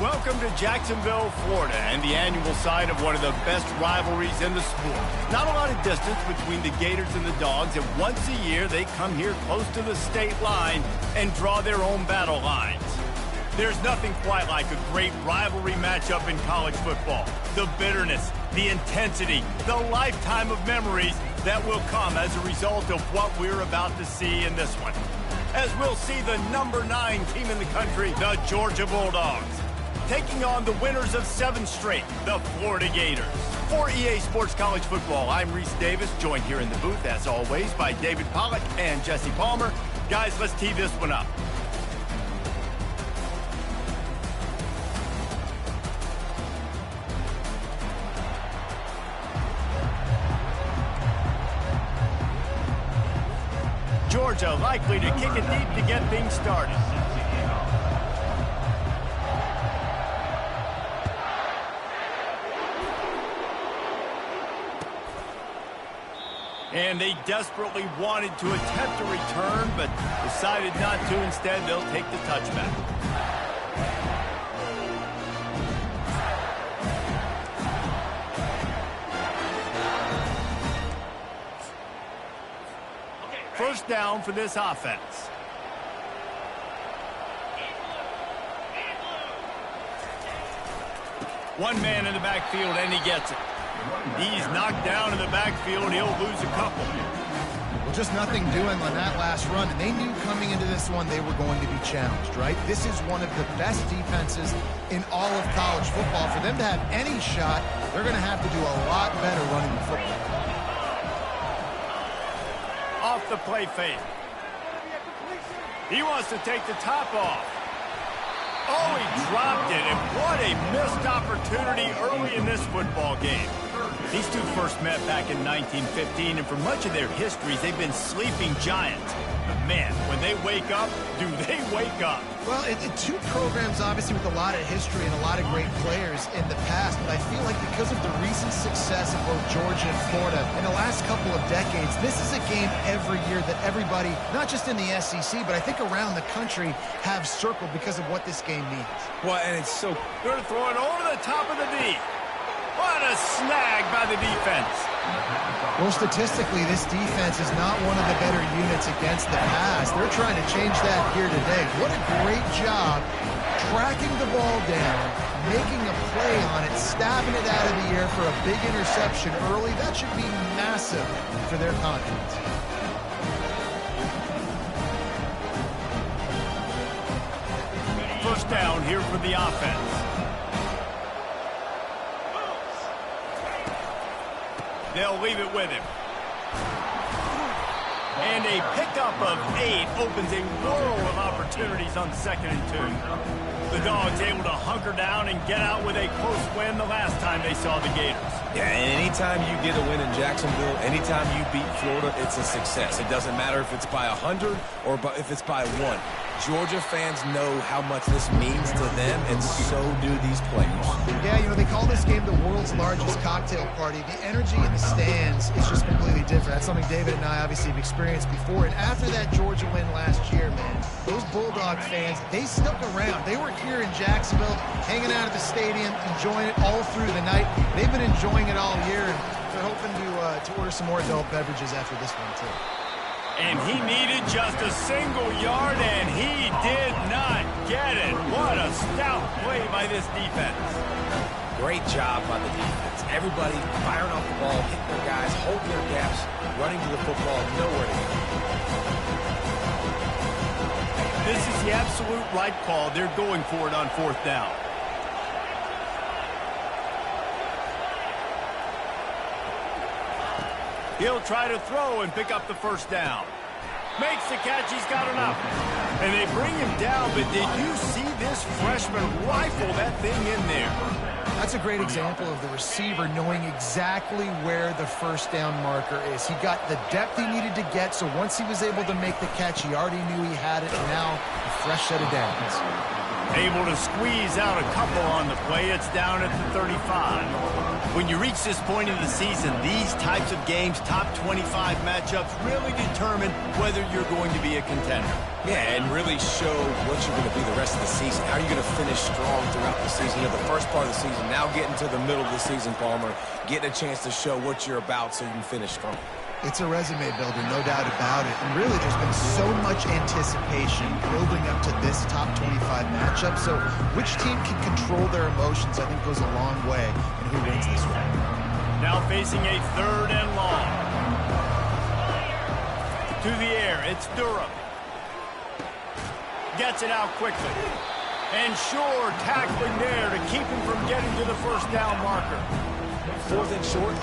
Welcome to Jacksonville, Florida, and the annual site of one of the best rivalries in the sport. Not a lot of distance between the Gators and the Dogs, and once a year they come here close to the state line and draw their own battle lines. There's nothing quite like a great rivalry matchup in college football. The bitterness, the intensity, the lifetime of memories that will come as a result of what we're about to see in this one. As we'll see the number 9 team in the country, the Georgia Bulldogs, taking on the winners of 7 straight, the Florida Gators. For EA Sports College Football, I'm Reese Davis, joined here in the booth, as always, by David Pollack and Jesse Palmer. Guys, let's tee this one up. Georgia likely to kick it deep to get things started. And they desperately wanted to attempt a return, but decided not to. Instead, they'll take the touchback. First down for this offense. One man in the backfield, and he gets it. He's knocked down in the backfield. He'll lose a couple. Well, just nothing doing on that last run. And they knew coming into this one they were going to be challenged, right? This is one of the best defenses in all of college football. For them to have any shot, they're going to have to do a lot better running the football. Off the play fake. He wants to take the top off. Oh, he dropped it, and what a missed opportunity early in this football game. These two first met back in 1915, and for much of their histories, they've been sleeping giants. But man, when they wake up, do they wake up? Well, two programs, obviously, with a lot of history and a lot of great players in the past, but I feel like because of the recent success of both Georgia and Florida in the last couple of decades, this is a game every year that everybody, not just in the SEC, but I think around the country, have circled because of what this game means. Well, and it's so good to throw it over the top of the D. What a snag by the defense. Well, statistically, this defense is not one of the better units against the pass. They're trying to change that here today. What a great job tracking the ball down, making a play on it, stabbing it out of the air for a big interception early. That should be massive for their confidence. First down here for the offense. They'll leave it with him. And a pickup of 8 opens a world of opportunities on 2nd and 2. The Dogs able to hunker down and get out with a close win the last time they saw the Gators. Yeah, and anytime you get a win in Jacksonville, anytime you beat Florida, it's a success. It doesn't matter if it's by 100 or if it's by 1. Georgia fans know how much this means to them, and so do these players. Yeah, you know, they call this game the world's largest cocktail party. The energy in the stands is just completely different. That's something David and I obviously have experienced before. And after that Georgia win last year, man, those Bulldog fans, they stuck around. They were here in Jacksonville, hanging out at the stadium, enjoying it all through the night. They've been enjoying it all year, and they're hoping to order some more adult beverages after this one, too. And he needed just a single yard, and he did not get it. What a stout play by this defense. Great job by the defense. Everybody firing off the ball, hitting their guys, holding their gaps, running to the football, nowhere to go. This is the absolute right call. They're going for it on 4th down. He'll try to throw and pick up the first down. Makes the catch. He's got enough. And they bring him down, but did you see this freshman rifle that thing in there? That's a great example of the receiver knowing exactly where the first down marker is. He got the depth he needed to get, so once he was able to make the catch, he already knew he had it, and now a fresh set of downs. Able to squeeze out a couple on the play. It's down at the 35. When you reach this point in the season, these types of games, top 25 matchups, really determine whether you're going to be a contender. Yeah, and really show what you're going to be the rest of the season. How are you going to finish strong throughout the season? You know, the first part of the season, now getting to the middle of the season, Palmer, getting a chance to show what you're about so you can finish strong. It's a resume builder, no doubt about it. And really, there's been so much anticipation building up to this top 25 matchup. So which team can control their emotions, I think, goes a long way in who wins this one. Now facing a 3rd and long. To the air, it's Durham. Gets it out quickly. And Shore tackling there to keep him from getting to the first down marker. 4th and short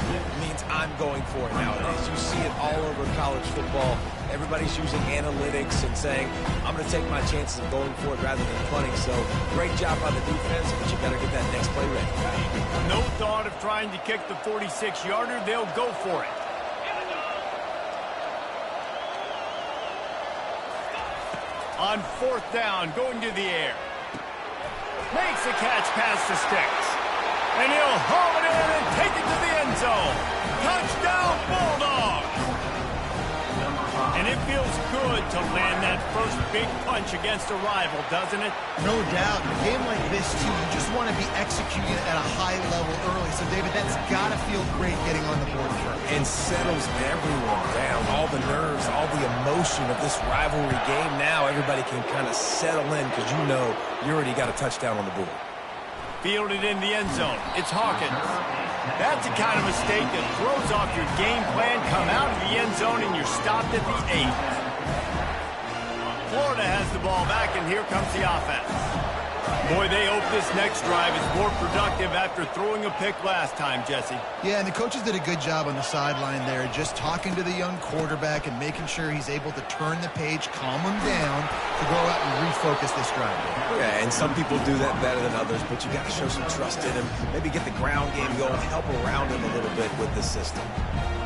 means I'm going for it nowadays. You see it all over college football. Everybody's using analytics and saying, I'm going to take my chances of going for it rather than punting. So great job by the defense, but you better get that next play ready. No thought of trying to kick the 46-yarder. They'll go for it. On 4th down, going to the air. Makes a catch past the sticks. And he'll haul it in and take it to the end zone. Touchdown, Bulldogs! And it feels good to land that first big punch against a rival, doesn't it? No doubt. In a game like this, too, you just want to be executing at a high level early. So, David, that's got to feel great getting on the board first. And settles everyone down. All the nerves, all the emotion of this rivalry game. Now everybody can kind of settle in because you know you already got a touchdown on the board. Fielded in the end zone. It's Hawkins. That's the kind of mistake that throws off your game plan. Come out of the end zone and you're stopped at the 8. Florida has the ball back, and here comes the offense. Boy, they hope this next drive is more productive after throwing a pick last time, Jesse. Yeah, and the coaches did a good job on the sideline there, just talking to the young quarterback and making sure he's able to turn the page, calm him down, to go out and refocus this drive. Yeah, and some people do that better than others, but you got to show some trust in him. Maybe get the ground game going, help around him a little bit with the system.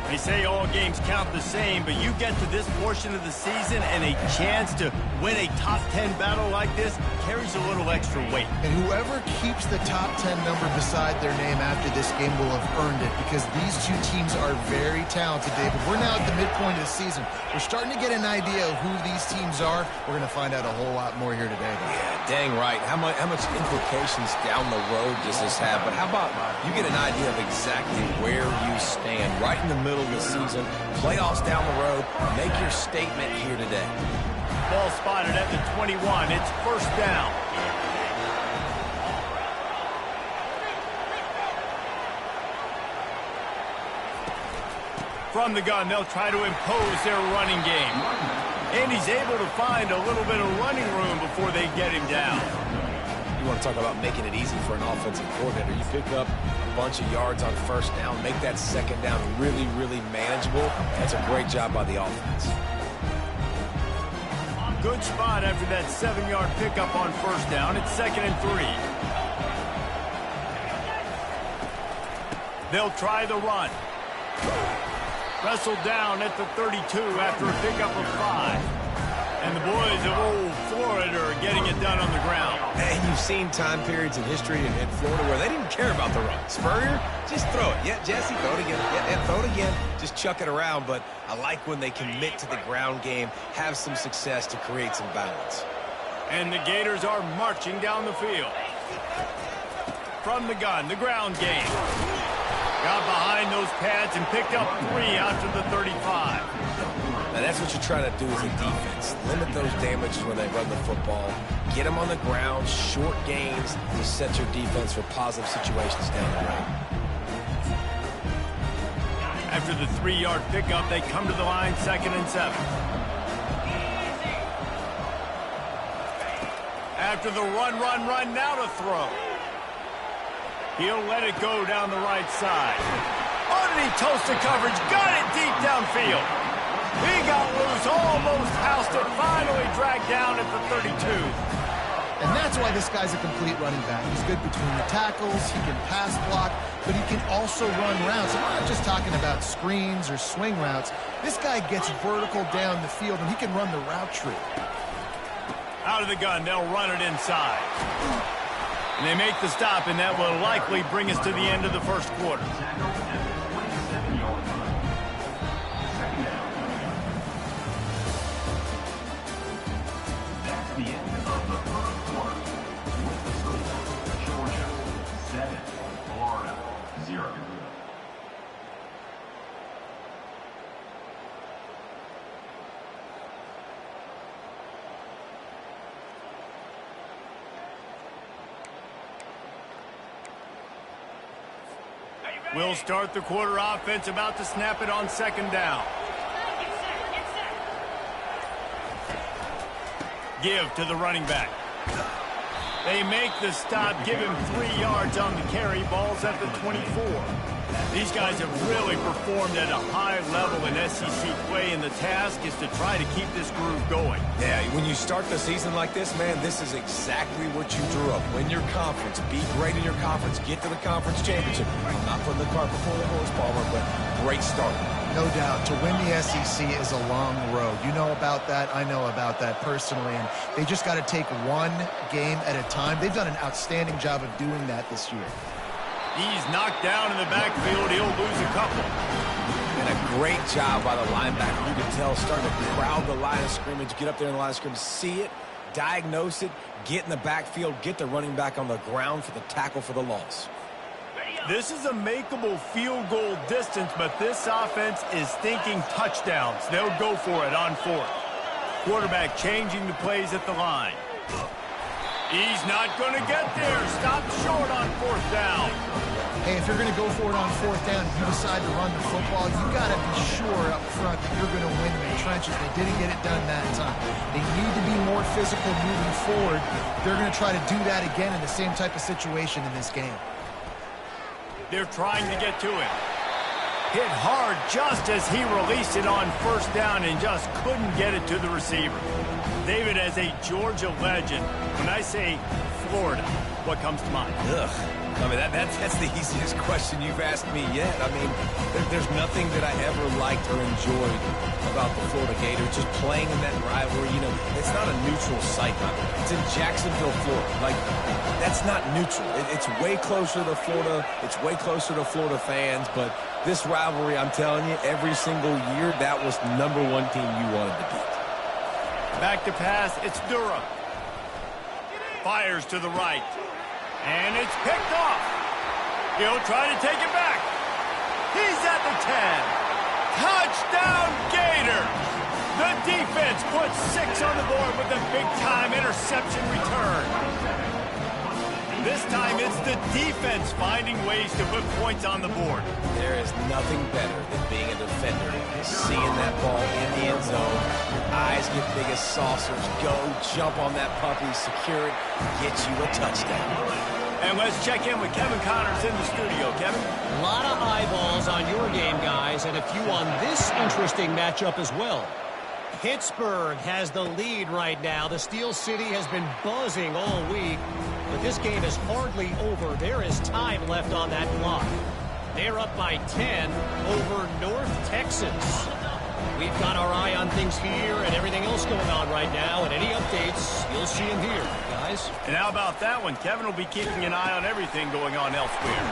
They say all games count the same, but you get to this portion of the season and a chance to win a top 10 battle like this carries a little extra weight. And whoever keeps the top 10 number beside their name after this game will have earned it, because these two teams are very talented, David. We're now at the midpoint of the season. We're starting to get an idea of who these teams are. We're going to find out a whole lot more here today. Yeah, dang right. How much implications down the road does this have? But how about you get an idea of exactly where you stand right in the middle of the season, playoffs down the road, make your statement here today. Ball spotted at the 21. It's 1st down. From the gun, they'll try to impose their running game. And he's able to find a little bit of running room before they get him down. You want to talk about making it easy for an offensive coordinator. You pick up a bunch of yards on 1st down, make that 2nd down really, really manageable. That's a great job by the offense. Good spot after that 7-yard pickup on 1st down. It's 2nd and 3. They'll try the run. Wrestled down at the 32 after a pickup of 5. And the boys of old Florida are getting it done on the ground. And you've seen time periods in history in Florida where they didn't care about the run. Spurrier, just throw it. Yeah, Jesse, throw it again. Yeah, throw it again. Just chuck it around. But I like when they commit to the ground game, have some success to create some balance. And the Gators are marching down the field. From the gun, the ground game. Got behind those pads and picked up 3 after the 35. Now that's what you try to do as a defense. Limit those damages when they run the football. Get them on the ground, short gains to set your defense for positive situations down the road. After the 3-yard pickup, they come to the line, 2nd and 7. After the run, now to throw. He'll let it go down the right side. Underneath toasted coverage, got it deep downfield. He got loose, almost housed it, finally dragged down at the 32. And that's why this guy's a complete running back. He's good between the tackles, he can pass block, but he can also run routes. And we're not just talking about screens or swing routes. This guy gets vertical down the field, and he can run the route tree. Out of the gun, they'll run it inside. And they make the stop, and that will likely bring us to the end of the first quarter. We'll start the quarter offense, about to snap it on second down. Give to the running back. They make the stop, give him 3 yards on the carry. Ball's at the 24. These guys have really performed at a high level in SEC play, and the task is to try to keep this groove going. Yeah, when you start the season like this, man, this is exactly what you drew up. Win your conference, be great in your conference, get to the conference championship. I'm not putting the cart before the horse, Palmer, but great start. No doubt. To win the SEC is a long road. You know about that. I know about that personally. And they just got to take one game at a time. They've done an outstanding job of doing that this year. He's knocked down in the backfield. He'll lose a couple. And a great job by the linebacker. You can tell, starting to crowd the line of scrimmage, get up there in the line of scrimmage, see it, diagnose it, get in the backfield, get the running back on the ground for the tackle for the loss. This is a makeable field goal distance, but this offense is thinking touchdowns. They'll go for it on fourth. Quarterback changing the plays at the line. He's not going to get there. Stop short on fourth down. Hey, if you're going to go for it on fourth down, if you decide to run the football, you got to be sure up front that you're going to win in the trenches. They didn't get it done that time. They need to be more physical moving forward. They're going to try to do that again in the same type of situation in this game. They're trying to get to him. Hit hard just as he released it on first down and just couldn't get it to the receiver. David, as a Georgia legend, when I say Florida, what comes to mind? Ugh. I mean, that's the easiest question you've asked me yet. I mean, there's nothing that I ever liked or enjoyed about the Florida Gators. Just playing in that rivalry, you know, it's not a neutral site, by the way. It's in Jacksonville, Florida. Like, that's not neutral. It's way closer to Florida. It's way closer to Florida fans. But this rivalry, I'm telling you, every single year, that was the #1 team you wanted to beat. Back to pass, it's Durham. Fires to the right. And it's picked off. He'll try to take it back. He's at the 10. Touchdown Gators. The defense puts 6 on the board with a big-time interception return. This time it's the defense finding ways to put points on the board. There is nothing better than being a defender, seeing that ball in the end zone. Your eyes get big as saucers. Go, jump on that puppy, secure it, get you a touchdown. And let's check in with Kevin Connors in the studio. Kevin? A lot of eyeballs on your game, guys, and a few on this interesting matchup as well. Pittsburgh has the lead right now. The Steel City has been buzzing all week, but this game is hardly over. There is time left on that clock. They're up by 10 over North Texas. We've got our eye on things here and everything else going on right now, and any updates, you'll see them here, guys. And how about that one? Kevin will be keeping an eye on everything going on elsewhere.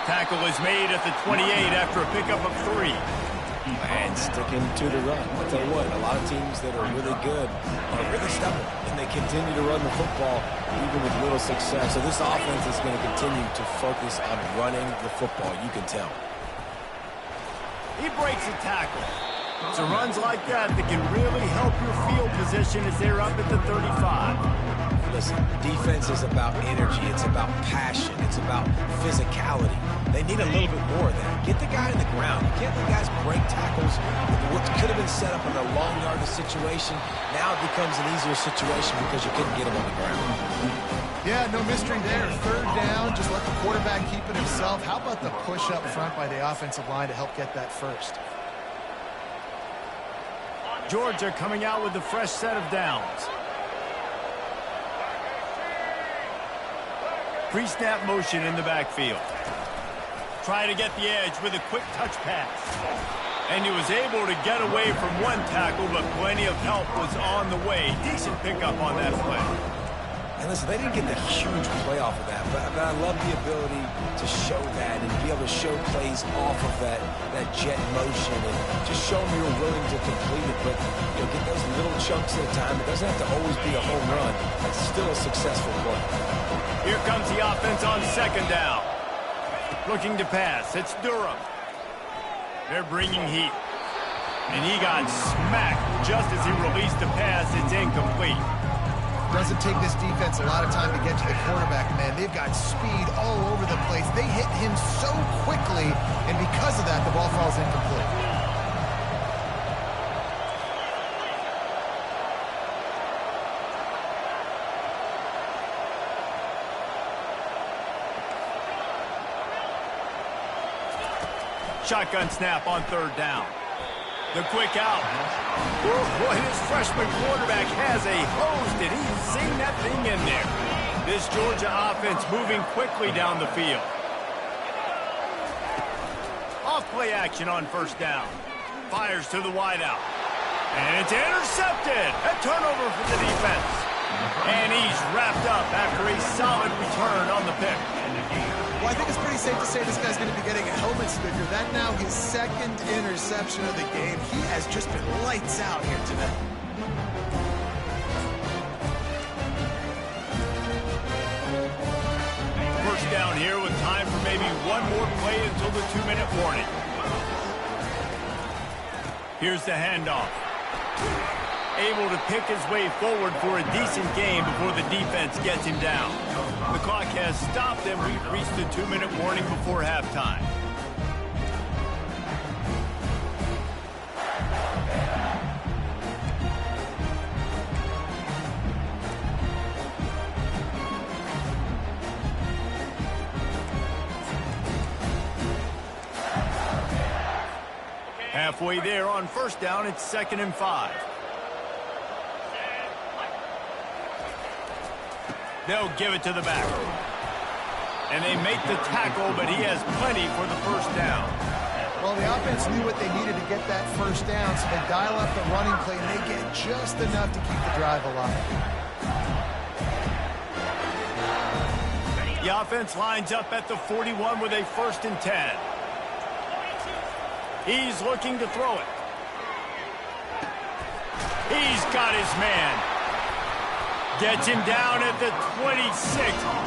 Tackle is made at the 28 after a pickup of 3. And sticking to the run. I'll tell you what, a lot of teams that are really good are really stubborn, and they continue to run the football even with little success. So this offense is going to continue to focus on running the football, you can tell. He breaks a tackle. It's runs like that that can really help your field position as they're up at the 35. Listen, defense is about energy. It's about passion. It's about physicality. They need a little bit more of that. Get the guy in the ground. You can't let guys break tackles. What could have been set up in a long yardage situation, now it becomes an easier situation because you couldn't get him on the ground. Yeah, no mystery there. Third down, just let the quarterback keep it himself. How about the push up front by the offensive line to help get that first? Georgia coming out with a fresh set of downs. Pre-snap motion in the backfield. Try to get the edge with a quick touch pass. And he was able to get away from one tackle, but plenty of help was on the way. Decent pickup on that play. And listen, they didn't get the huge play off of that, but I love the ability to show that and be able to show plays off of that jet motion and just show them you're willing to complete it, but get those little chunks at a time. It doesn't have to always be a home run. That's still a successful play. Here comes the offense on second down. Looking to pass. It's Durham. They're bringing heat. And he got smacked just as he released the pass. It's incomplete. Doesn't take this defense a lot of time to get to the quarterback, man. They've got speed all over the place. They hit him so quickly, and because of that, the ball falls incomplete. Shotgun snap on third down. The quick out. Ooh, boy, this freshman quarterback has a host, and he's seen that thing in there. This Georgia offense moving quickly down the field. Off play action on first down. Fires to the wideout. And it's intercepted. A turnover for the defense. And he's wrapped up after a solid return on the pick. Well, I think it's pretty safe to say this guy's going to be getting a helmet sticker. That now his second interception of the game. He has just been lights out here today. First down here with time for maybe one more play until the 2-minute warning. Here's the handoff. Able to pick his way forward for a decent game before the defense gets him down. The clock has stopped, and we've reached the 2-minute warning before halftime. Halfway there on first down, it's 2nd and 5. They'll give it to the back. And they make the tackle, but he has plenty for the first down. Well, the offense knew what they needed to get that first down, so they dial up the running play, and they get just enough to keep the drive alive. The offense lines up at the 41 with a 1st and 10. He's looking to throw it. He's got his man. Gets him down at the 26.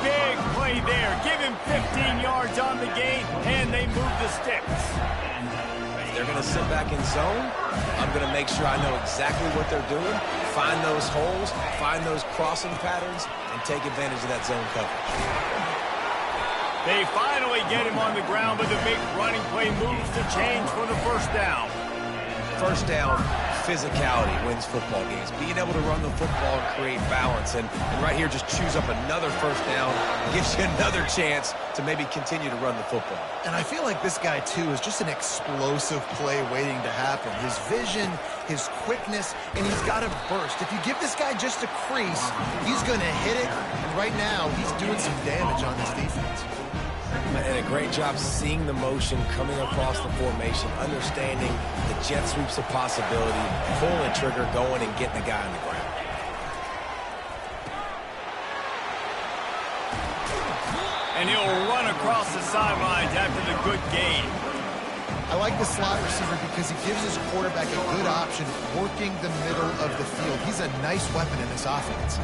Big play there. Give him 15 yards on the gain, and they move the sticks. They're going to sit back in zone. I'm going to make sure I know exactly what they're doing, find those holes, find those crossing patterns, and take advantage of that zone coverage. They finally get him on the ground, but the big running play moves the change for the first down. First down, physicality wins football games. Being able to run the football and create balance. And right here, just choose up another first down. Gives you another chance to maybe continue to run the football. And I feel like this guy, too, is just an explosive play waiting to happen. His vision, his quickness, and he's got a burst. If you give this guy just a crease, he's going to hit it. And right now, he's doing some damage on this defense. And a great job seeing the motion coming across the formation, understanding the jet sweeps of possibility, pulling the trigger, going and getting the guy on the ground. And he'll run across the sidelines after the good gain. I like the slot receiver because he gives his quarterback a good option working the middle of the field. He's a nice weapon in this offense.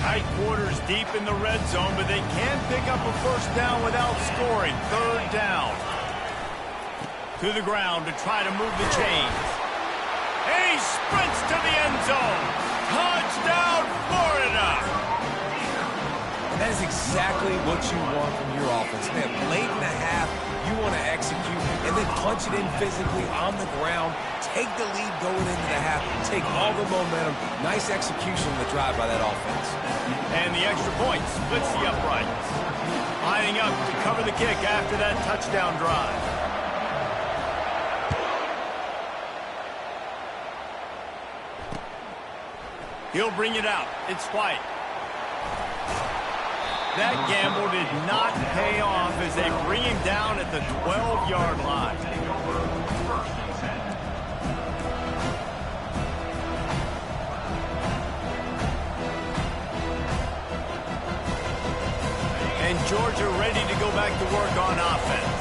Tight quarters deep in the red zone, but they can pick up a first down without scoring. 3rd down. To the ground to try to move the chains. And he sprints to the end zone. Touchdown, Florida! And that is exactly what you want from your offense. Man, late in the half, you want to execute and then punch it in physically on the ground. Take the lead going into the half. Take all the momentum. Nice execution of the drive by that offense. And the extra point splits the uprights. Lining up to cover the kick after that touchdown drive. He'll bring it out. It's White. That gamble did not pay off as they bring him down at the 12-yard line. Georgia ready to go back to work on offense.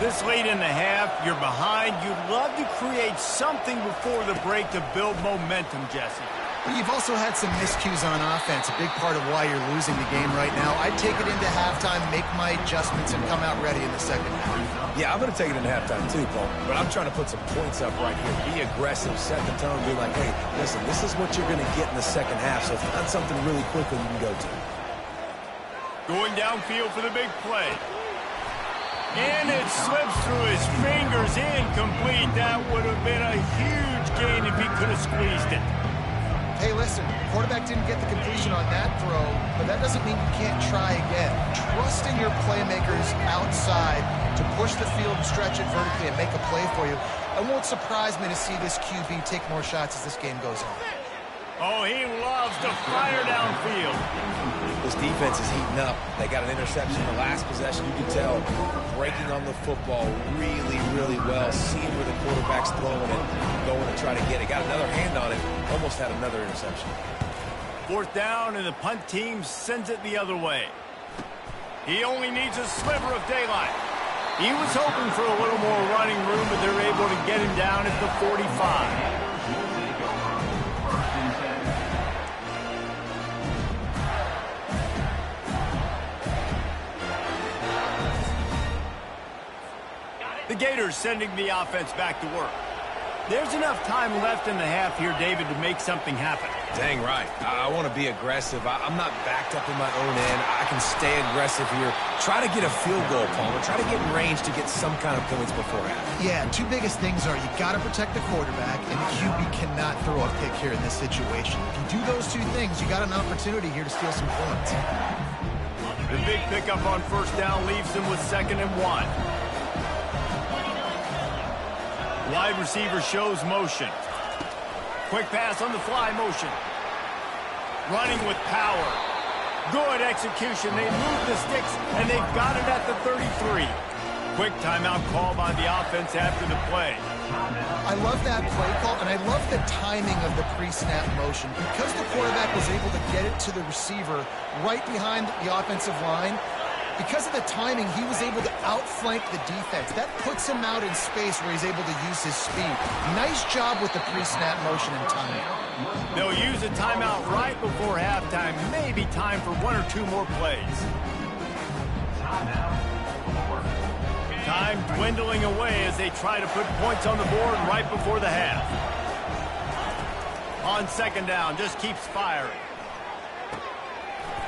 This late in the half, you're behind. You'd love to create something before the break to build momentum, Jesse. But you've also had some miscues on offense, a big part of why you're losing the game right now. I'd take it into halftime, make my adjustments, and come out ready in the second half. Yeah, I'm going to take it into halftime too, Paul. But I'm trying to put some points up right here. Be aggressive, set the tone, be like, hey, listen, this is what you're going to get in the second half, so find something really quickly you can go to. Going downfield for the big play. And it slips through his fingers, incomplete. That would have been a huge gain if he could have squeezed it. Hey, listen, quarterback didn't get the completion on that throw, but that doesn't mean you can't try again. Trust in your playmakers outside to push the field and stretch it vertically and make a play for you. It won't surprise me to see this QB take more shots as this game goes on. Oh, he loves to fire downfield. This defense is heating up. They got an interception in the last possession. You can tell breaking on the football really, really well, seeing where the quarterback's throwing it, going to try to get it. Got another hand on it, almost had another interception. Fourth down, and the punt team sends it the other way. He only needs a sliver of daylight. He was hoping for a little more running room, but they're able to get him down at the 45. The Gators sending the offense back to work. There's enough time left in the half here, David, to make something happen. Dang right. I want to be aggressive. I'm not backed up in my own end. I can stay aggressive here. Try to get a field goal, Palmer. Try to get in range to get some kind of points before half. Yeah, two biggest things are you got to protect the quarterback, and the QB cannot throw a pick here in this situation. If you do those two things, you got an opportunity here to steal some points. The big pickup on first down leaves them with 2nd and 1. Wide receiver shows motion. Quick pass on the fly motion. Running with power. Good execution. They move the sticks, and they've got it at the 33. Quick timeout call by the offense after the play. I love that play call, and I love the timing of the pre-snap motion. Because the quarterback was able to get it to the receiver right behind the offensive line, because of the timing, he was able to outflank the defense. That puts him out in space where he's able to use his speed. Nice job with the pre-snap motion and timing. They'll use a timeout right before halftime. Maybe time for 1 or 2 more plays. Time dwindling away as they try to put points on the board right before the half. On 2nd down, just keeps firing.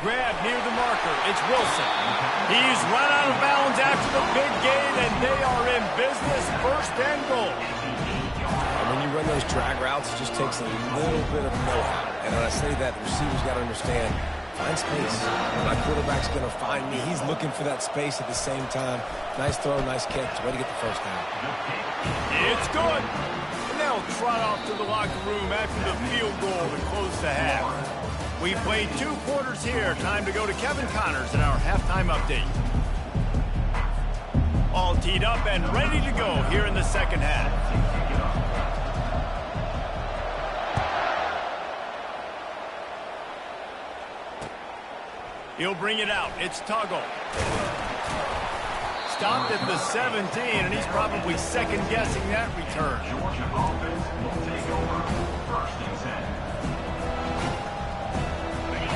Grab near the marker. It's Wilson. He's run out of bounds after the big gain, and they are in business. 1st and goal. And when you run those drag routes, it just takes a little bit of know-how. And when I say that, the receivers got to understand, find space. My quarterback's going to find me. He's looking for that space at the same time. Nice throw, nice catch. Way to get the 1st down. It's good. And they'll trot off to the locker room after the field goal to close the half. We played 2 quarters here. Time to go to Kevin Connors in our halftime update. All teed up and ready to go here in the second half. He'll bring it out. It's Tuggle. Stopped at the 17, and he's probably second-guessing that return.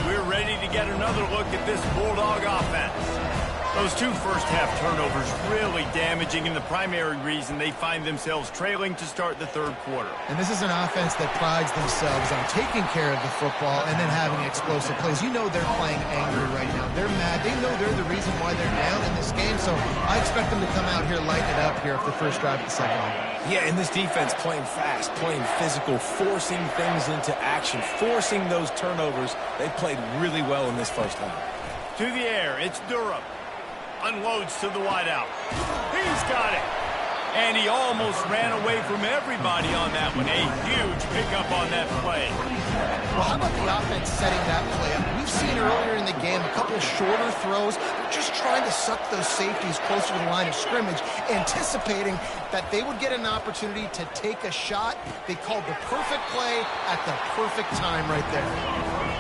We're ready to get another look at this Bulldog offense. Those 2 first-half turnovers really damaging, and the primary reason they find themselves trailing to start the 3rd quarter. And this is an offense that prides themselves on taking care of the football and then having explosive plays. You know they're playing angry right now. They're mad. They know they're the reason why they're down in this game, so I expect them to come out here, lighten it up here for the first drive of the second half. Yeah, and this defense playing fast, playing physical, forcing things into action, forcing those turnovers. They played really well in this first half. To the air, it's Durham. Unloads to the wideout. He's got it. And he almost ran away from everybody on that one. A huge pickup on that play. Well, how about the offense setting that play up? We've seen earlier in the game a couple of shorter throws. They're just trying to suck those safeties closer to the line of scrimmage, anticipating that they would get an opportunity to take a shot. They called the perfect play at the perfect time right there.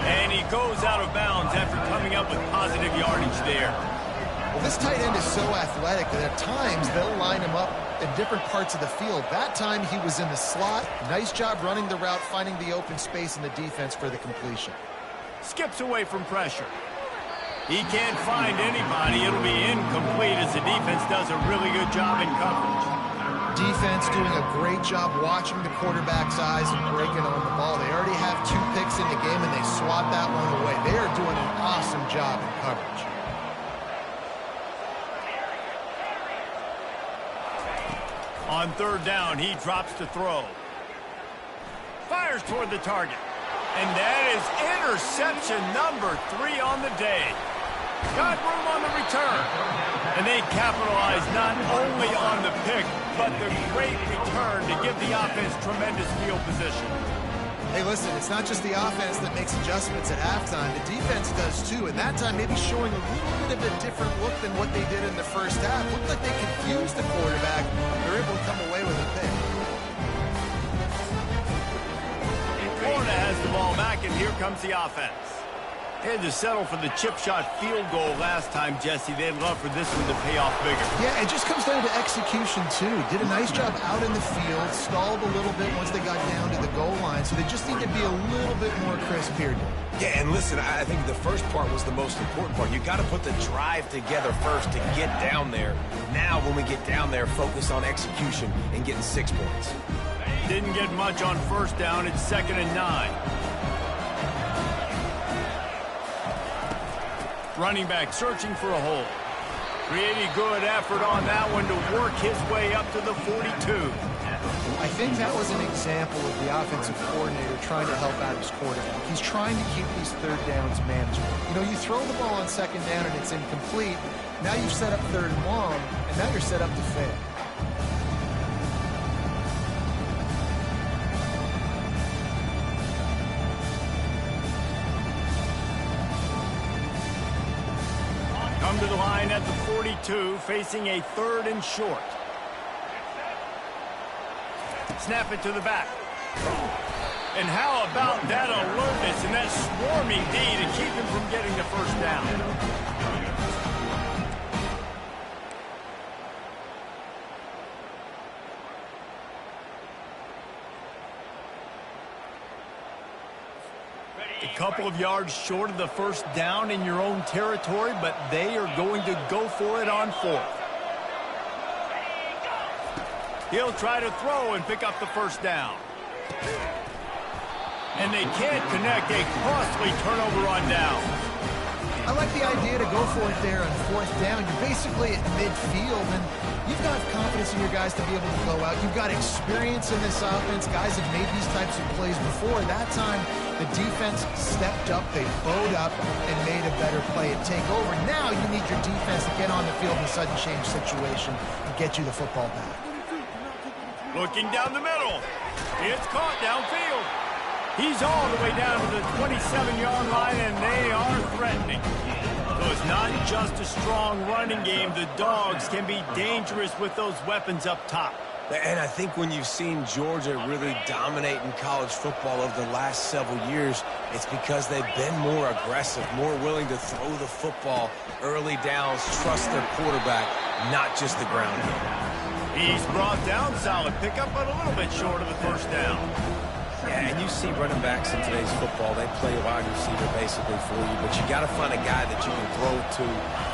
And he goes out of bounds after coming up with positive yardage there. Well, this tight end is so athletic that at times they'll line him up in different parts of the field. That time he was in the slot. Nice job running the route, finding the open space in the defense for the completion. Skips away from pressure. He can't find anybody. It'll be incomplete as the defense does a really good job in coverage. Defense doing a great job watching the quarterback's eyes and breaking on the ball. They already have 2 picks in the game, and they swat that one away. They are doing an awesome job in coverage. On 3rd down, he drops to throw. Fires toward the target. And that is interception number 3 on the day. Got room on the return. And they capitalize not only on the pick, but the great return to give the offense tremendous field position. Hey, listen, it's not just the offense that makes adjustments at halftime. The defense does too, and that time maybe showing a little bit of a different look than what they did in the first half. Looked like they confused the quarterback. They're able to come away with a pick. Florida has the ball back, and here comes the offense. They had to settle for the chip shot field goal last time, Jesse. They'd love for this one to pay off bigger. Yeah, it just comes down to execution, too. Did a nice job out in the field, stalled a little bit once they got down to the goal line, so they just need to be a little bit more crisp here. Yeah, and listen, I think the first part was the most important part. You got to put the drive together first to get down there. Now, when we get down there, focus on execution and getting 6 points. Didn't get much on 1st down. It's 2nd and 9. Running back searching for a hole. Really good effort on that one to work his way up to the 42. I think that was an example of the offensive coordinator trying to help out his quarterback. He's trying to keep these 3rd downs manageable. You know, you throw the ball on 2nd down and it's incomplete. Now you've set up 3rd and long, and now you're set up to fail. Come to the line at the 42, facing a 3rd and short. Snap it to the back. And how about that alertness and that swarming D to keep him from getting the 1st down? A couple of yards short of the 1st down in your own territory, but they are going to go for it on 4th. He'll try to throw and pick up the 1st down. And they can't connect. A costly turnover on down. I like the idea to go for it there on 4th down. You're basically at midfield, and you've got confidence in your guys to be able to go out. You've got experience in this offense. Guys have made these types of plays before. That time, the defense stepped up. They bowed up and made a better play and take over. Now you need your defense to get on the field in a sudden change situation and get you the football back. Looking down the middle. It's caught downfield. He's all the way down to the 27-yard line, and they are threatening. So it's not just a strong running game. The Dogs can be dangerous with those weapons up top. And I think when you've seen Georgia really dominate in college football over the last several years, it's because they've been more aggressive, more willing to throw the football early downs, trust their quarterback, not just the ground game. He's brought down, solid pickup, but a little bit short of the 1st down. Yeah, and you see running backs in today's football, they play wide receiver basically for you, but you got to find a guy that you can throw to,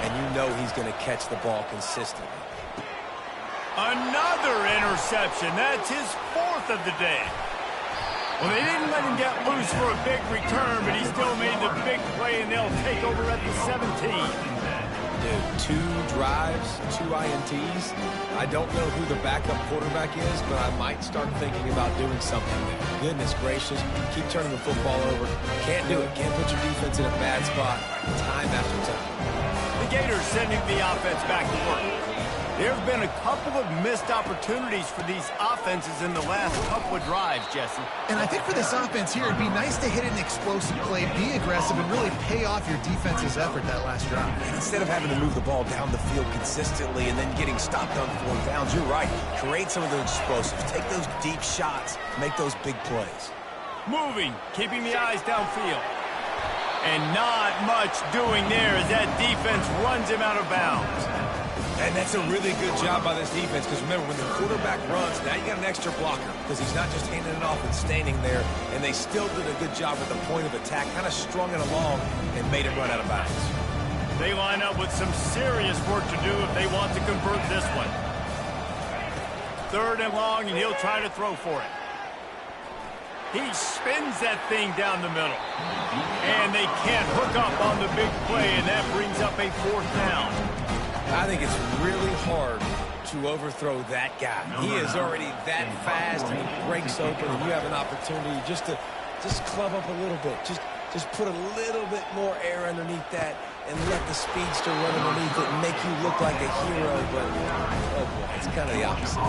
and you know he's going to catch the ball consistently. Another interception. That's his 4th of the day. Well, they didn't let him get loose for a big return, but he still made the big play, and they'll take over at the 17. Dude, 2 drives, 2 INTs. I don't know who the backup quarterback is, but I might start thinking about doing something there. Goodness gracious, keep turning the football over. Can't do it. Can't put your defense in a bad spot time after time. The Gators sending the offense back to work. There's been a couple of missed opportunities for these offenses in the last couple of drives, Jesse. And I think for this offense here, it'd be nice to hit an explosive play, be aggressive, and really pay off your defense's effort that last drive. And instead of having to move the ball down the field consistently and then getting stopped on 4th downs, you're right. Create some of those explosives. Take those deep shots. Make those big plays. Moving, keeping the eyes downfield. And not much doing there as that defense runs him out of bounds. And that's a really good job by this defense, because remember, when the quarterback runs, now you got an extra blocker, because he's not just handing it off and standing there, and they still did a good job at the point of attack, kind of strung it along and made him run out of bounds. They line up with some serious work to do if they want to convert this one. 3rd and long, and he'll try to throw for it. He spins that thing down the middle. And they can't hook up on the big play, and that brings up a 4th down. I think it's really hard to overthrow that guy. He is already that fast, and he breaks open, and you have an opportunity just to club up a little bit. Just put a little bit more air underneath that and let the speedster run underneath it and make you look like a hero. But, oh boy, it's kind of the opposite.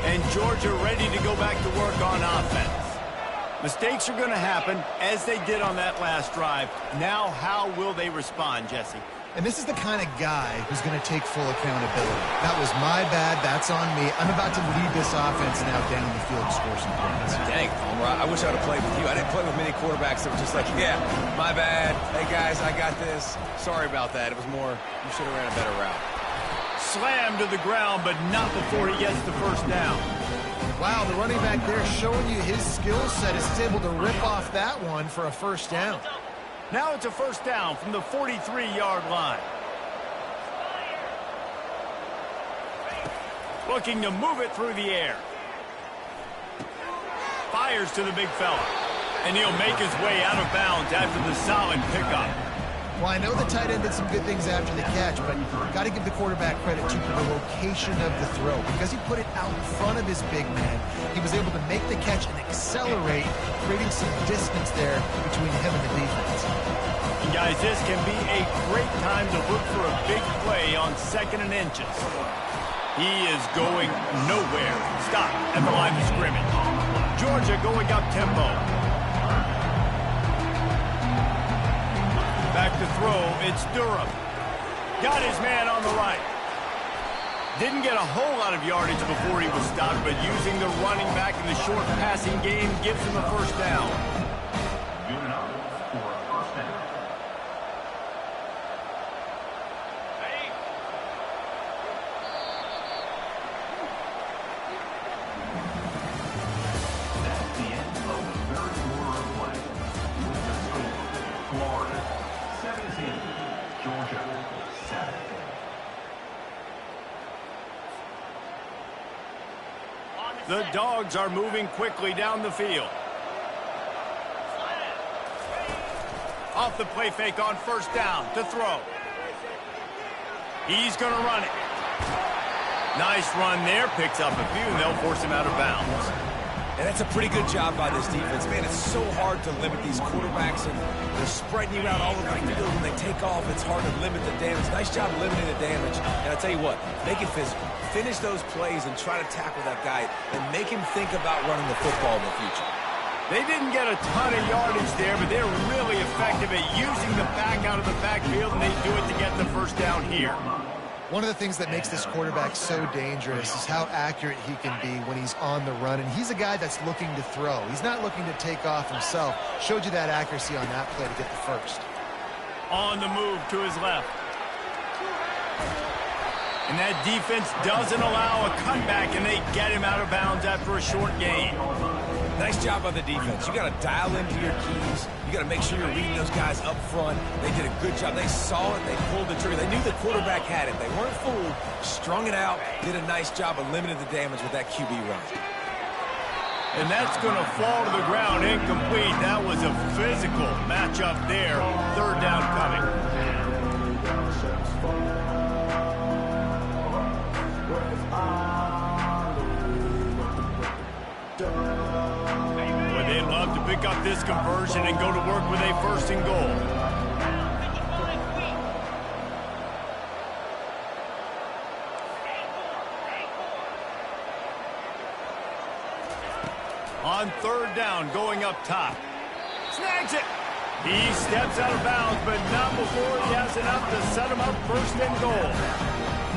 And Georgia ready to go back to work on offense. Mistakes are going to happen, as they did on that last drive. Now, how will they respond, Jesse? And this is the kind of guy who's going to take full accountability. That was my bad. That's on me. I'm about to lead this offense now down the field to score some points. Dang, Homer, I wish I would have played with you. I didn't play with many quarterbacks that were just like, yeah, my bad. Hey, guys, I got this. Sorry about that. It was more, you should have ran a better route. Slammed to the ground, but not before he gets the 1st down. Wow, the running back there showing you his skill set is able to rip off that one for a 1st down. Now it's a 1st down from the 43-yard line. Looking to move it through the air. Fires to the big fella. And he'll make his way out of bounds after the solid pickup. Well, I know the tight end did some good things after the catch, but got to give the quarterback credit too for the location of the throw. Because he put it out in front of his big man, he was able to make the catch and accelerate, creating some distance there between him and the defense. And guys, this can be a great time to look for a big play on 2nd and inches. He is going nowhere. Stop at the line of scrimmage. Georgia going up tempo. Back to throw, it's Durham. Got his man on the right. Didn't get a whole lot of yardage before he was stopped, but using the running back in the short passing game gives him a 1st down. The Dogs are moving quickly down the field. Off the play fake on 1st down to throw. He's going to run it. Nice run there. Picks up a few, and they'll force him out of bounds. And that's a pretty good job by this defense. Man, it's so hard to limit these quarterbacks, and they're spreading you out all over the field. When they take off, it's hard to limit the damage. Nice job limiting the damage. And I'll tell you what, make it physical. Finish those plays and try to tackle that guy and make him think about running the football in the future. They didn't get a ton of yardage there, but they're really effective at using the back out of the backfield, and they do it to get the 1st down here. One of the things that makes this quarterback so dangerous is how accurate he can be when he's on the run. And he's a guy that's looking to throw. He's not looking to take off himself. Showed you that accuracy on that play to get the 1st. On the move to his left. And that defense doesn't allow a cutback, and they get him out of bounds after a short gain. Nice job by the defense. You got to dial into your keys. You got to make sure you're reading those guys up front. They did a good job. They saw it. They pulled the trigger. They knew the quarterback had it. They weren't fooled. Strung it out. Did a nice job of limiting the damage with that QB run. And that's going to fall to the ground incomplete. That was a physical matchup there. 3rd down coming. Well, they'd love to pick up this conversion and go to work with a 1st and goal. On 3rd down, going up top. Snags it. He steps out of bounds, but not before he has enough to set him up first and goal.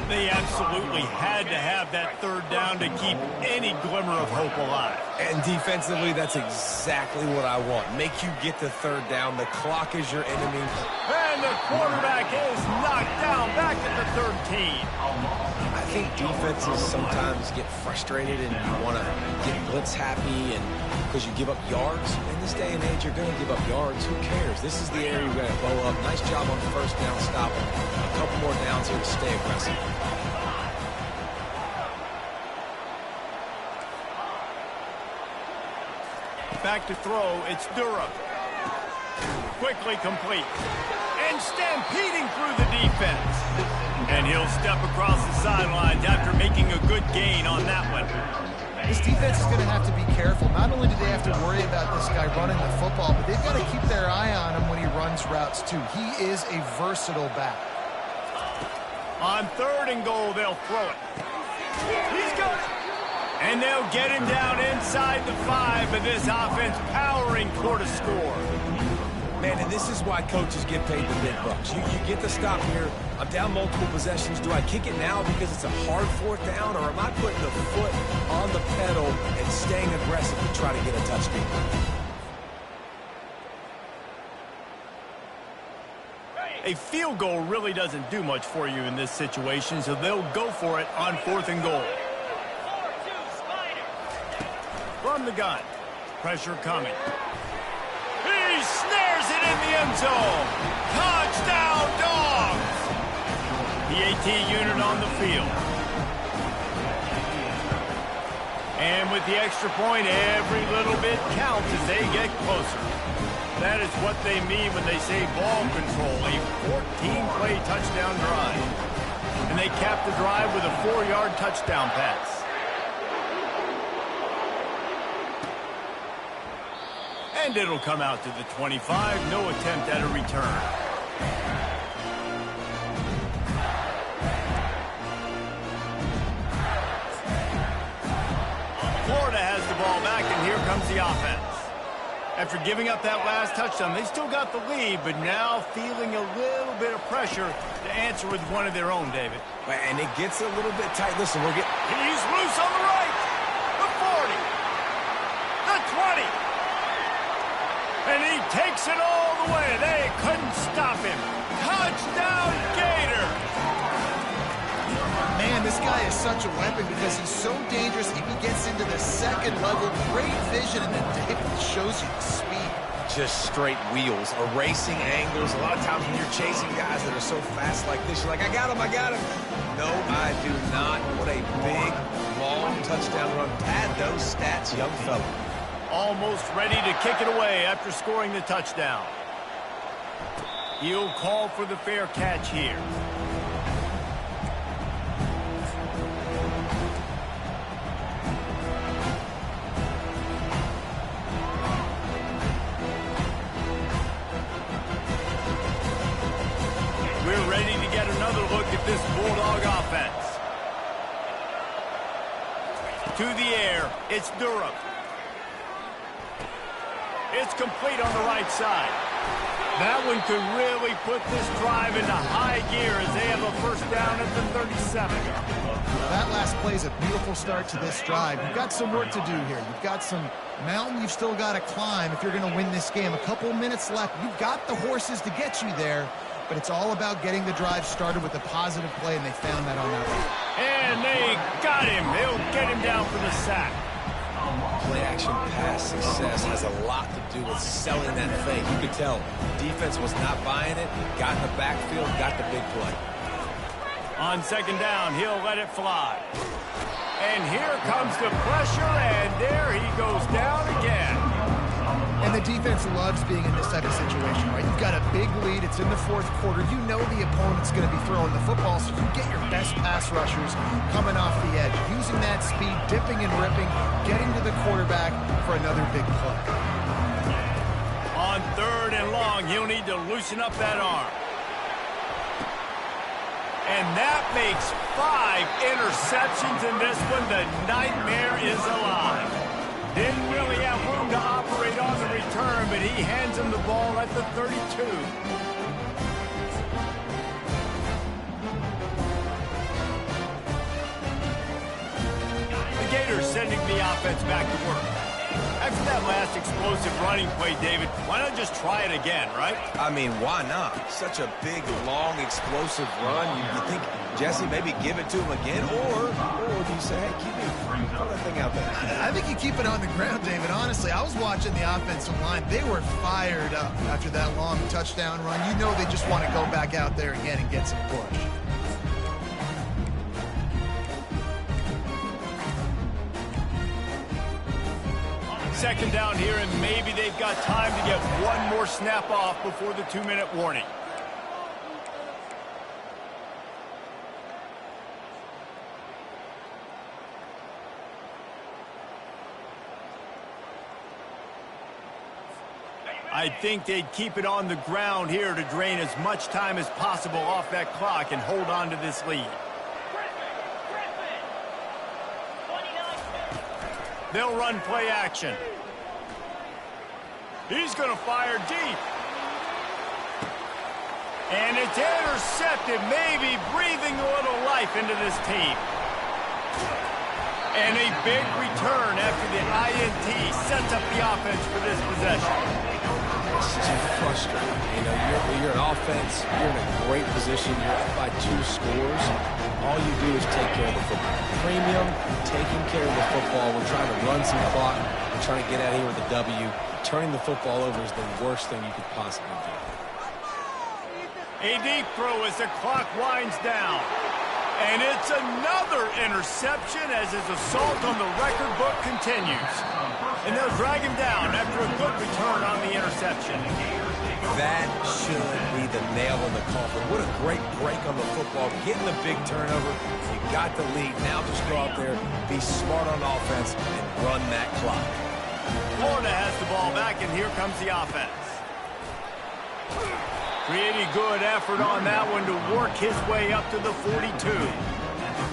They absolutely had to have that third down to keep any glimmer of hope alive. And defensively, that's exactly what I want. Make you get the third down. The clock is your enemy. And the quarterback is knocked down back at the 13. I think defenses sometimes get frustrated and you want to get blitz happy and because you give up yards. In this day and age, you're going to give up yards. Who cares? This is the area you're going to blow up. Nice job on first down stopping. A couple more downs here to stay aggressive. Back to throw, it's Durham. Quickly complete. And stampeding through the defense. And he'll step across the sidelines after making a good gain on that one. This defense is going to have to be careful. Not only do they have to worry about this guy running the football, but they've got to keep their eye on him when he runs routes too. He is a versatile back. On third and goal, they'll throw it. He's got it. And they'll get him down inside the 5, but this offense powering toward a score. Man, and this is why coaches get paid the big bucks. You get the stop here. I'm down multiple possessions. Do I kick it now because it's a hard fourth down, or am I putting the foot on the pedal and staying aggressive to try to get a touchdown? A field goal really doesn't do much for you in this situation, so they'll go for it on fourth and goal. From the gun. Pressure coming. He snares it in the end zone. Touchdown, Dogs! The AT unit on the field. And with the extra point, every little bit counts as they get closer. That is what they mean when they say ball control, a 14-play touchdown drive. And they cap the drive with a 4-yard touchdown pass. And it'll come out to the 25. No attempt at a return. Florida has the ball back, and here comes the offense. After giving up that last touchdown, they still got the lead, but now feeling a little bit of pressure to answer with one of their own, David. And it gets a little bit tight. Listen, He's loose on the right. The 40. The 20. And he takes it all the way. They couldn't stop him. Touchdown, Gator! Man, this guy is such a weapon because he's so dangerous. If he gets into the second level, great vision, and then David shows you the speed. just straight wheels, erasing angles. A lot of times when you're chasing guys that are so fast like this, you're like, I got him, I got him. No, I do not. What a big, long touchdown run. Pad those stats, young fella. Almost ready to kick it away after scoring the touchdown. He'll call for the fair catch here. We're ready to get another look at this Bulldog offense. To the air, it's Durham. It's complete on the right side. That one could really put this drive into high gear as they have a first down at the 37. That last play is a beautiful start to this drive. You've got some work to do here. You've got some mountain you've still got to climb if you're going to win this game. A couple minutes left. You've got the horses to get you there, but it's all about getting the drive started with a positive play, and they found that on that one. And they got him. They'll get him down for the sack. Play-action pass success has a lot to do with selling that fake. You could tell defense was not buying it, got in the backfield, got the big play. On second down, he'll let it fly. And here comes the pressure, and there he goes down again. And the defense loves being in this type of situation, right? You've got a big lead. It's in the fourth quarter. You know the opponent's going to be throwing the football, so you get your best pass rushers coming off the edge, using that speed, dipping and ripping, getting to the quarterback for another big play. On third and long, he'll need to loosen up that arm. And that makes 5 interceptions in this one. The nightmare is alive. Didn't really have room to operate on the return, but he hands him the ball at the 32. The Gators sending the offense back to work. After that last explosive running play, David, why not just try it again, right? I mean, why not? Such a big, long, explosive run. You think, Jesse, maybe give it to him again? Or do you say, hey, keep it, throw that thing out there? I think you keep it on the ground, David. Honestly, I was watching the offensive line. They were fired up after that long touchdown run. You know they just want to go back out there again and get some push. Second down here, and maybe they've got time to get one more snap off before the 2-minute warning. I think they'd keep it on the ground here to drain as much time as possible off that clock and hold on to this lead. They'll run play action. He's going to fire deep. And it's intercepted, maybe breathing a little life into this team. And a big return after the INT sets up the offense for this possession. It's too frustrating. You know, you're an offense, you're in a great position, you're up by 2 scores. All you do is take care of the football. Premium, taking care of the football. We're trying to run some clock. We're trying to get out of here with a W. Turning the football over is the worst thing you could possibly do. A deep throw as the clock winds down. And it's another interception as his assault on the record book continues. And they'll drag him down after a good return on the interception. That should be the nail in the coffin. What a great break on the football. Getting the big turnover. You got the lead. Now just go out there, be smart on offense, and run that clock. Florida has the ball back, and here comes the offense. Pretty good effort on that one to work his way up to the 42.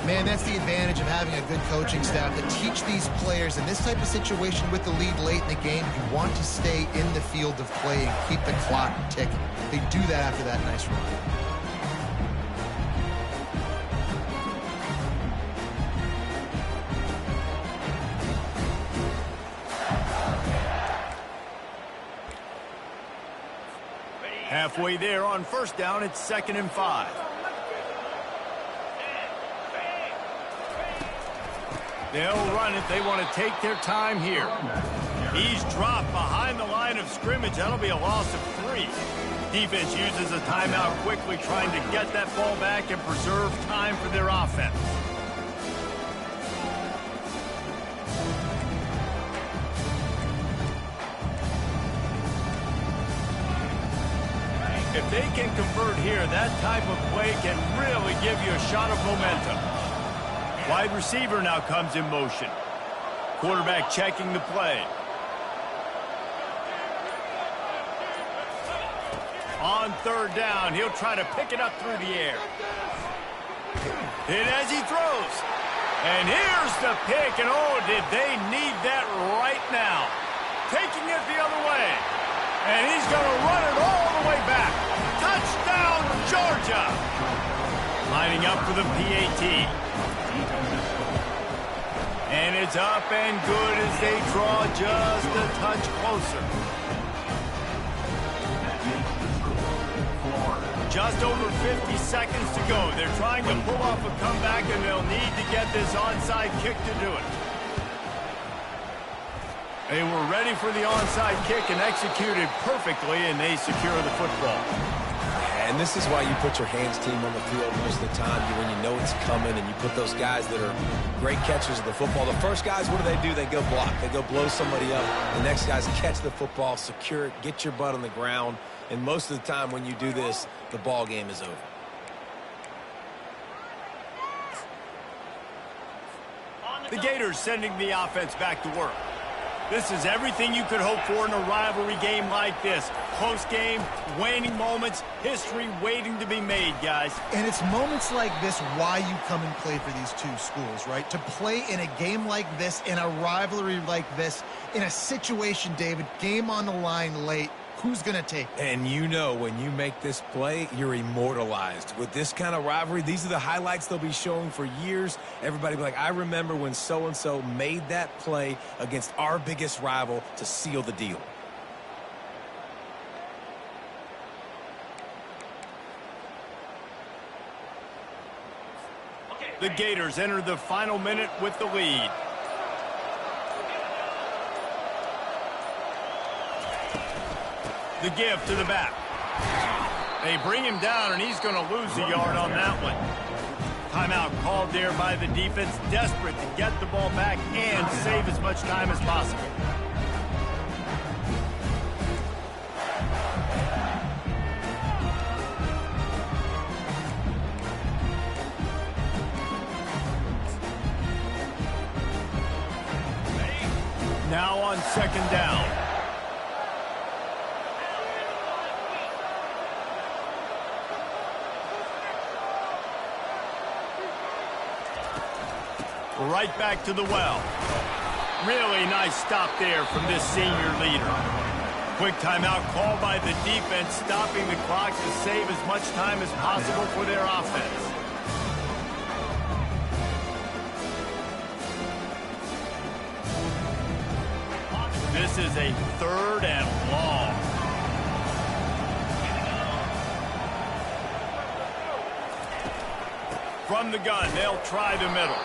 Man, that's the advantage of having a good coaching staff to teach these players in this type of situation with the lead late in the game. You want to stay in the field of play and keep the clock ticking. They do that after that nice run. Halfway there on first down, it's 2nd and 5. They'll run it. They want to take their time here. He's dropped behind the line of scrimmage. That'll be a loss of 3. Defense uses a timeout quickly, trying to get that ball back and preserve time for their offense. If they can convert here, that type of play can really give you a shot of momentum. Wide receiver now comes in motion. Quarterback checking the play. On 3rd down, he'll try to pick it up through the air. And as he throws. And here's the pick, and oh, did they need that right now. Taking it the other way. And he's going to run it all the way back. Touchdown, Georgia. Lining up for the PAT. And it's up and good as they draw just a touch closer. Just over 50 seconds to go. They're trying to pull off a comeback, and they'll need to get this onside kick to do it. They were ready for the onside kick and executed perfectly, and they secure the football. And this is why you put your hands team on the field most of the time, when you know it's coming, and you put those guys that are great catchers of the football. The first guys, what do? They go block. They go blow somebody up. The next guys catch the football, secure it, get your butt on the ground. And most of the time when you do this, the ball game is over. The Gators sending the offense back to work. This is everything you could hope for in a rivalry game like this. Close game, waning moments, history waiting to be made, guys. And it's moments like this why you come and play for these two schools, right? To play in a game like this, in a rivalry like this, in a situation, David, game on the line late, who's going to take it? And you know when you make this play, you're immortalized. With this kind of rivalry, these are the highlights they'll be showing for years. Everybody will be like, I remember when so-and-so made that play against our biggest rival to seal the deal. The Gators enter the final minute with the lead. The give to the back. They bring him down, and he's going to lose a yard on that one. Timeout called there by the defense, desperate to get the ball back and save as much time as possible. Now on second down. Right back to the well. Really nice stop there from this senior leader. Quick timeout called by the defense, stopping the clock to save as much time as possible for their offense. This is a 3rd and long. From the gun, they'll try the middle.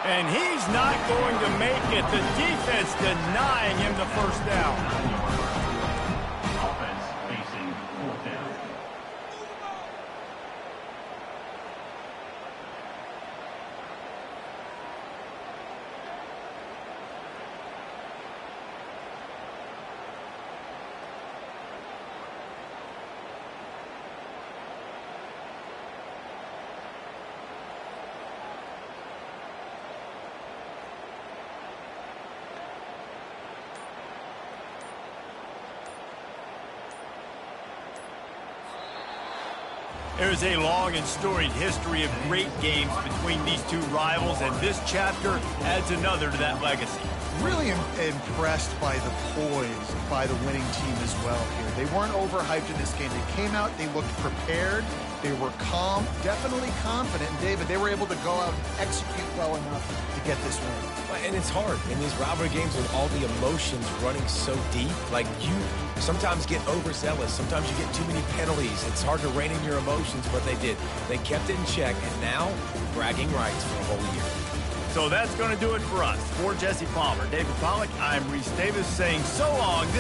And he's not going to make it. The defense denying him the first down. Offense facing 4th down. There's a long and storied history of great games between these two rivals, and this chapter adds another to that legacy. Really impressed by the poise by the winning team as well here. They weren't overhyped in this game. They came out, they looked prepared, they were calm, definitely confident. And David, they were able to go out and execute well enough to get this win. And it's hard in these rivalry games with all the emotions running so deep. Like, you sometimes get overzealous. Sometimes you get too many penalties. It's hard to rein in your emotions, but they did. They kept it in check, and now bragging rights for a whole year. So that's going to do it for us. For Jesse Palmer, David Pollack, I'm Reese Davis saying so long.